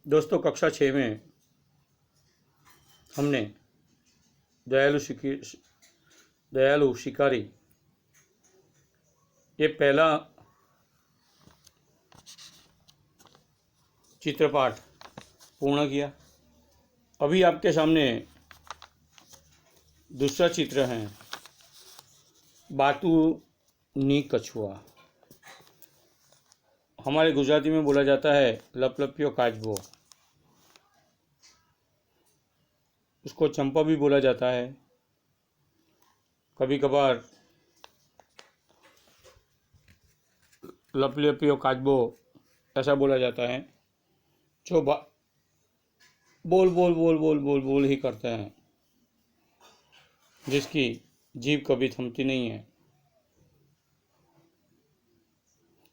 दोस्तों, कक्षा 6 में हमने दयालु शिकारी ये पहला चित्रपाठ पूर्ण किया। अभी आपके सामने दूसरा चित्र है, बातू नी कछुआ। हमारे गुजराती में बोला जाता है लपलपियो काचबो। उसको चंपा भी बोला जाता है, कभी कभार लपलपियो काचबो ऐसा बोला जाता है। जो बोल बोल बोल बोल बोल बोल ही करते हैं, जिसकी जीभ कभी थमती नहीं है।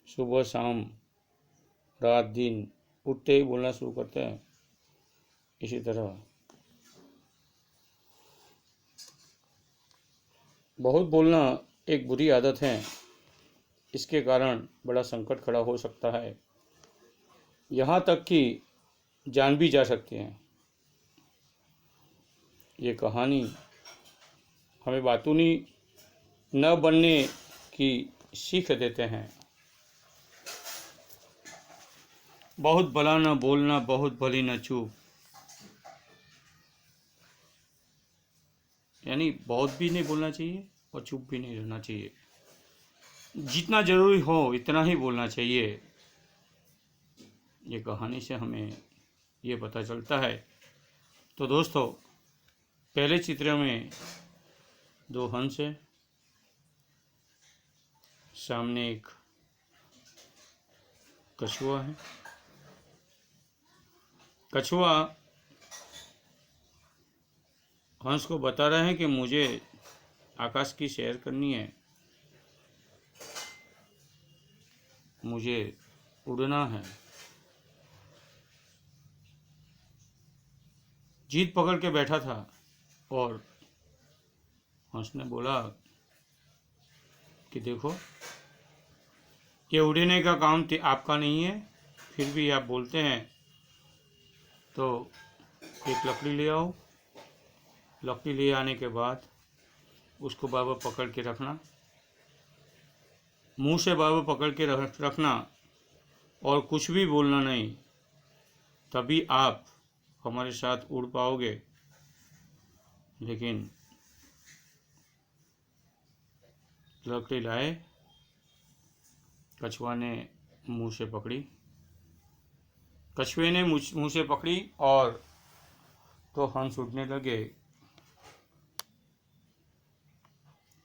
सुबह शाम रात दिन उठते ही बोलना शुरू करते हैं। इसी तरह बहुत बोलना एक बुरी आदत है। इसके कारण बड़ा संकट खड़ा हो सकता है, यहाँ तक कि जान भी जा सकती है। ये कहानी हमें बातूनी न बनने की सीख देते हैं। बहुत भला न बोलना, बहुत भली न चूप, यानी बहुत भी नहीं बोलना चाहिए और चुप भी नहीं रहना चाहिए। जितना जरूरी हो इतना ही बोलना चाहिए। ये कहानी से हमें ये पता चलता है। तो दोस्तों, पहले चित्र में दो हंस है, सामने एक कछुआ है। कछुआ हंस को बता रहे हैं कि मुझे आकाश की सैर करनी है, मुझे उड़ना है। जीत पकड़ के बैठा था और हंस ने बोला कि देखो, ये उड़ने का काम आपका नहीं है, फिर भी आप बोलते हैं। तो एक लकड़ी ले आओ। लकड़ी ले आने के बाद उसको बार बार पकड़ के रखना, मुंह से बार बार पकड़ के रखना और कुछ भी बोलना नहीं, तभी आप हमारे साथ उड़ पाओगे। लेकिन लकड़ी लाए, कछुआ ने मुंह से पकड़ी, कछुए ने मुंह से पकड़ी और तो हंस उड़ने लगे।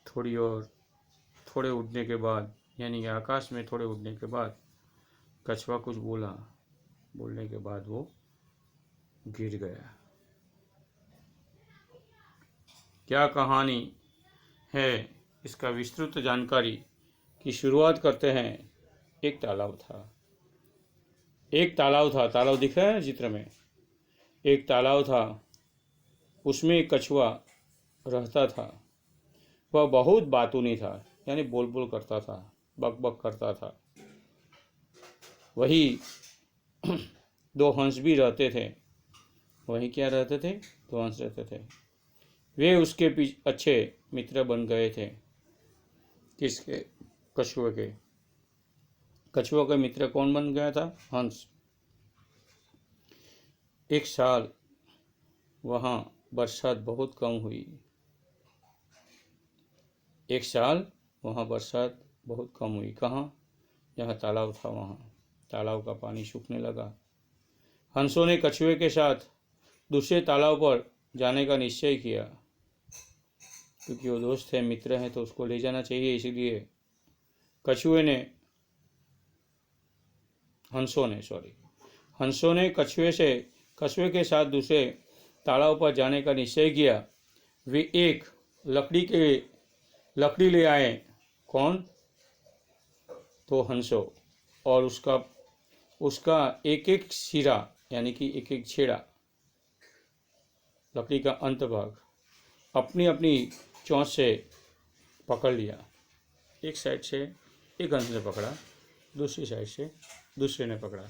थोड़े उड़ने के बाद, यानी आकाश में थोड़े उड़ने के बाद कछुआ कुछ बोला। बोलने के बाद वो गिर गया। क्या कहानी है, इसका विस्तृत जानकारी की शुरुआत करते हैं। एक तालाब था। तालाब दिख रहा है चित्र में। एक तालाब था, उसमें एक कछुआ रहता था। वह बहुत बातूनी था, यानी बोल बोल करता था, बक बक करता था। वही दो हंस भी रहते थे। वही क्या रहते थे? दो हंस रहते थे। वे उसके अच्छे मित्र बन गए थे। किसके? कछुए के। कछुआ का मित्र कौन बन गया था? हंस। एक साल वहाँ बरसात बहुत कम हुई। एक साल वहाँ बरसात बहुत कम हुई। कहाँ? जहाँ तालाब था वहाँ तालाब का पानी सूखने लगा। हंसों ने कछुए के साथ दूसरे तालाब पर जाने का निश्चय किया, क्योंकि वो दोस्त है, मित्र है, तो उसको ले जाना चाहिए। इसीलिए हंसों ने कछुए के साथ दूसरे तालाब पर जाने का निश्चय किया। वे एक लकड़ी ले आए। कौन? तो हंसो। और उसका एक एक सिरा, यानी कि एक एक छेड़ा, लकड़ी का अंत भाग अपनी अपनी चोंच से पकड़ लिया। एक साइड से एक हंस ने पकड़ा, दूसरी साइड से दूसरे ने पकड़ा।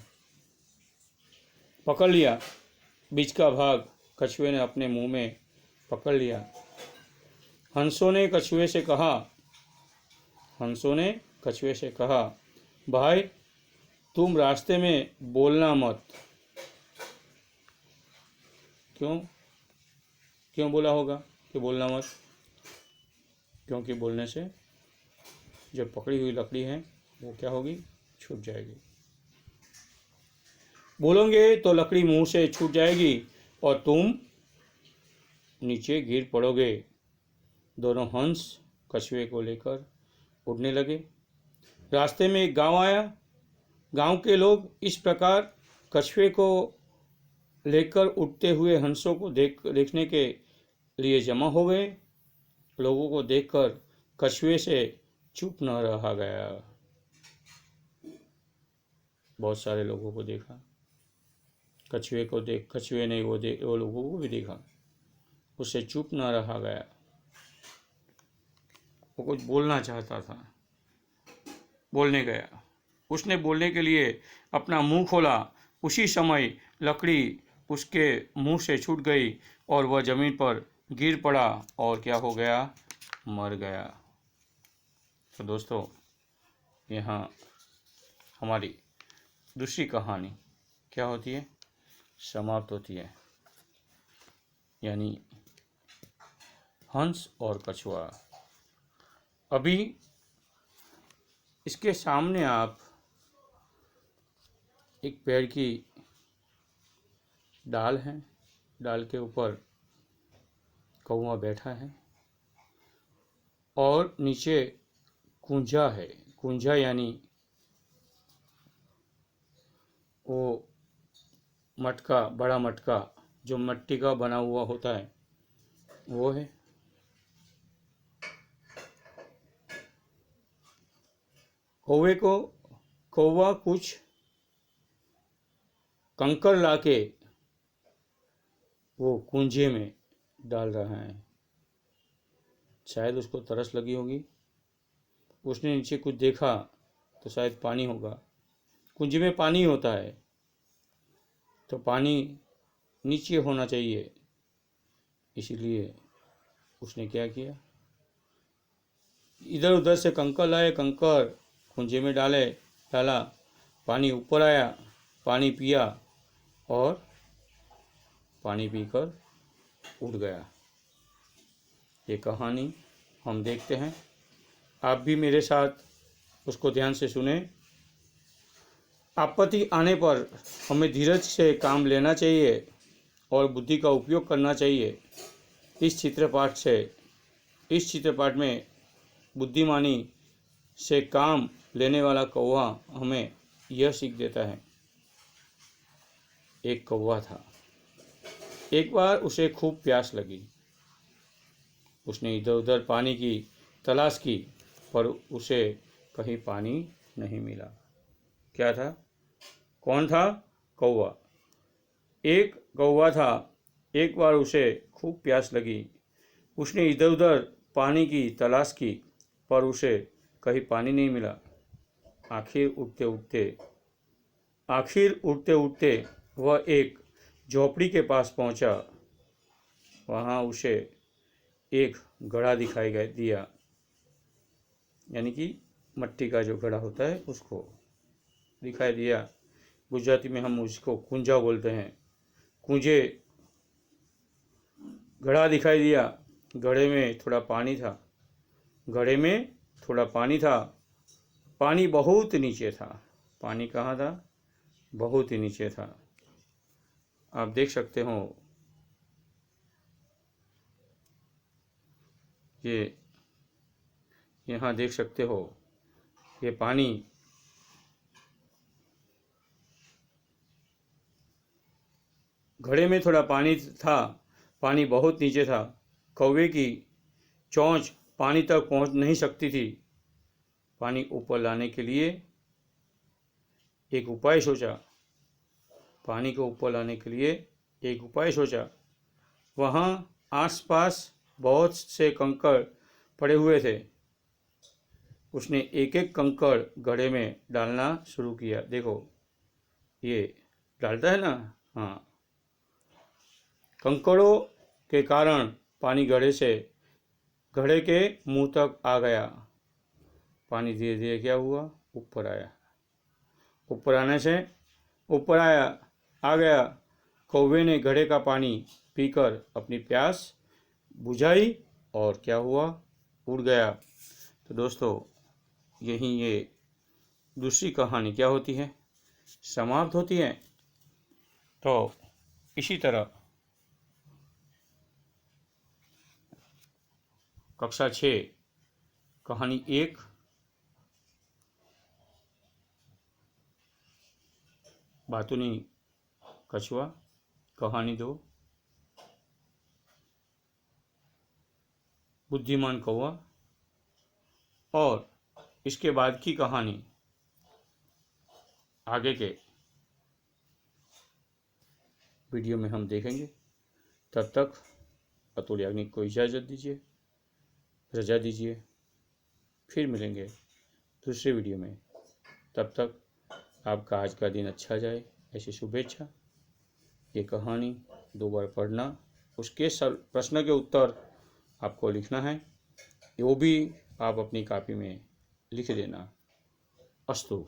पकड़ लिया, बीच का भाग कछुए ने अपने मुंह में पकड़ लिया। हंसों ने कछुए से कहा, भाई तुम रास्ते में बोलना मत। क्यों बोला होगा कि बोलना मत? क्योंकि बोलने से जो पकड़ी हुई लकड़ी है वो क्या होगी? छूट जाएगी। बोलोगे तो लकड़ी मुंह से छूट जाएगी और तुम नीचे गिर पड़ोगे। दोनों हंस कछुए को लेकर उड़ने लगे। रास्ते में एक गांव आया। गांव के लोग इस प्रकार कछुए को लेकर उड़ते हुए हंसों को देखने के लिए जमा हो गए। लोगों को देखकर कछुए से चुप न रहा गया। बहुत सारे लोगों को देखा, कछुए ने वो लोगों को भी देखा, उससे चुप न रहा गया। वो कुछ बोलना चाहता था, बोलने गया। उसने बोलने के लिए अपना मुंह खोला। उसी समय लकड़ी उसके मुंह से छूट गई और वह जमीन पर गिर पड़ा और क्या हो गया? मर गया। तो दोस्तों, यहाँ हमारी दूसरी कहानी क्या होती है? समाप्त होती है, यानी हंस और कछुआ। अभी इसके सामने आप एक पेड़ की डाल है, डाल के ऊपर कौवा बैठा है और नीचे कुंजा है। कुंजा यानी वो मटका, बड़ा मटका जो मिट्टी का बना हुआ होता है, वो है। कौवा कुछ कंकर लाके वो कुंजे में डाल रहा है। शायद उसको तरस लगी होगी, उसने नीचे कुछ देखा तो शायद पानी होगा। कुंजे में पानी होता है तो पानी नीचे होना चाहिए, इसीलिए उसने क्या किया? इधर उधर से कंकर लाए, कंकर कुंजे में डाला, पानी ऊपर आया, पानी पिया और पानी पीकर उड़ गया। ये कहानी हम देखते हैं, आप भी मेरे साथ उसको ध्यान से सुने। आपत्ति आने पर हमें धीरज से काम लेना चाहिए और बुद्धि का उपयोग करना चाहिए। इस चित्रपाठ में बुद्धिमानी से काम लेने वाला कौवा हमें यह सीख देता है। एक कौवा था, एक बार उसे खूब प्यास लगी। उसने इधर उधर पानी की तलाश की पर उसे कहीं पानी नहीं मिला। क्या था? कौन था? कौवा। एक कौवा था, एक बार उसे खूब प्यास लगी। उसने इधर उधर पानी की तलाश की पर उसे कहीं पानी नहीं मिला। आखिर उड़ते उड़ते वह एक झोपड़ी के पास पहुंचा। वहाँ उसे एक घड़ा दिखाई दिया, यानी कि मिट्टी का जो घड़ा होता है उसको दिखाई दिया। गुजराती में हम उसको कुंजा बोलते हैं। कुंजे घड़ा दिखाई दिया, घड़े में थोड़ा पानी था। पानी बहुत नीचे था। पानी कहाँ था? बहुत ही नीचे था। आप देख सकते हो, ये यहाँ देख सकते हो, ये पानी घड़े में थोड़ा पानी था, पानी बहुत नीचे था। कौवे की चोंच पानी तक पहुंच नहीं सकती थी। पानी ऊपर लाने के लिए एक उपाय सोचा। पानी को ऊपर लाने के लिए एक उपाय सोचा। वहाँ आसपास बहुत से कंकड़ पड़े हुए थे। उसने एक एक कंकड़ घड़े में डालना शुरू किया। देखो, ये डालता है ना, हाँ, कंकड़ों के कारण पानी घड़े के मुंह तक आ गया। पानी धीरे धीरे क्या हुआ, ऊपर आया। ऊपर आने से ऊपर आ गया। कौवे ने घड़े का पानी पीकर अपनी प्यास बुझाई और क्या हुआ, उड़ गया। तो दोस्तों, यही ये दूसरी कहानी क्या होती है, समाप्त होती है। तो इसी तरह कक्षा 6 कहानी 1 बातूनी कछुआ, कहानी 2 बुद्धिमान कौवा, और इसके बाद की कहानी आगे के वीडियो में हम देखेंगे। तब तक अतुल याग्निक को इजाज़त दीजिए, रजा दीजिए। फिर मिलेंगे दूसरे वीडियो में। तब तक आपका आज का दिन अच्छा जाए, ऐसी शुभेच्छा। ये कहानी 2 बार पढ़ना, उसके प्रश्न के उत्तर आपको लिखना है, वो भी आप अपनी कॉपी में लिख देना। अस्तु।